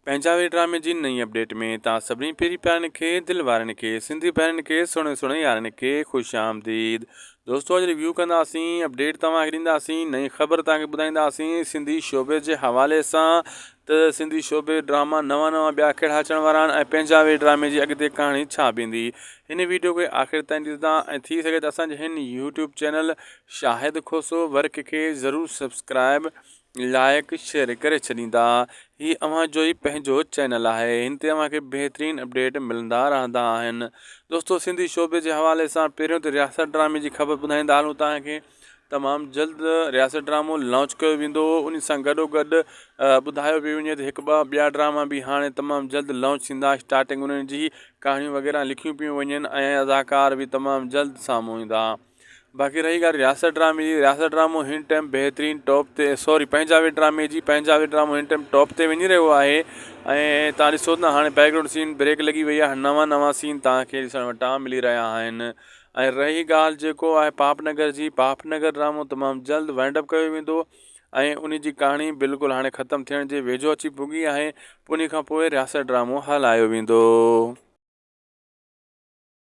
पंजाबी ड्रामे जी नई अपडेट में तव्हां सभिनी पहिरीं प्यारनि खे दिलि वारनि खे सिंधी भेनरुनि खे सुहिणे सुहिणे यारनि खे ख़ुशि आमदीद। दोस्तो अॼु रिव्यू कंदासीं, अपडेट तव्हांखे ॾींदासीं, नई ख़बर तव्हांखे ॿुधाईंदासीं सिंधी शोबे जे हवाले सां त सिंधी शोबे ड्रामा नवां ॿिया कहिड़ा अचण वारा आहिनि ऐं पंजाबी ड्रामे जी अॻिते कहाणी छा बीहंदी। हिन वीडियो खे आख़िर ताईं ॾिसंदा ऐं थी सघे त असांजे हिन यूट्यूब चैनल शाहिद खोसो वर्क खे ज़रूरु सब्सक्राइब लाइक शेयर करे छॾींदा। ही अव्हां जो ई पंहिंजो चैनल आहे, हिन ते अव्हांखे बहितरीनु अपडेट मिलंदा रहंदा आहिनि। दोस्तो सिंधी शोबे जे हवाले सां पहिरियों त रियासत ड्रामे जी ख़बर ॿुधाईंदा हलूं तव्हांखे। तमामु जल्द रियासत ड्रामो लॉन्च कयो वेंदो, उन सां गॾोगॾु ॿुधायो पियो वञे त हिकु ॿिया ड्रामा बि हाणे तमामु जल्द लॉन्च थींदा। स्टार्टिंग उन्हनि जी कहाणियूं वग़ैरह लिखियूं पियूं वञनि ऐं अदाकार बि तमामु जल्द साम्हूं ईंदा। बाक़ी रही ॻाल्हि रियासत ड्रामे जी, रियासत ड्रामो हिन टाइम बहितरीनु टॉप ते पंजाबी ड्रामे जी पंजाबी ड्रामो हिन टाइम टॉप ते वञी रहियो आहे। ऐं तव्हां ॾिसो न हाणे बैकग्राउंड सीन ब्रेक लॻी वई आहे, नवां सीन तव्हांखे ॾिसण वटां मिली रहिया आहिनि। ऐं रही ॻाल्हि जेको आहे पापनगर जी, पापनगर ड्रामो तमामु जल्द वाइंड अप कयो वेंदो ऐं उन जी कहाणी बिल्कुलु हाणे ख़तमु थियण जे वेझो अची पुगी आहे। उन खां पोइ रियासत ड्रामो हलायो वेंदो।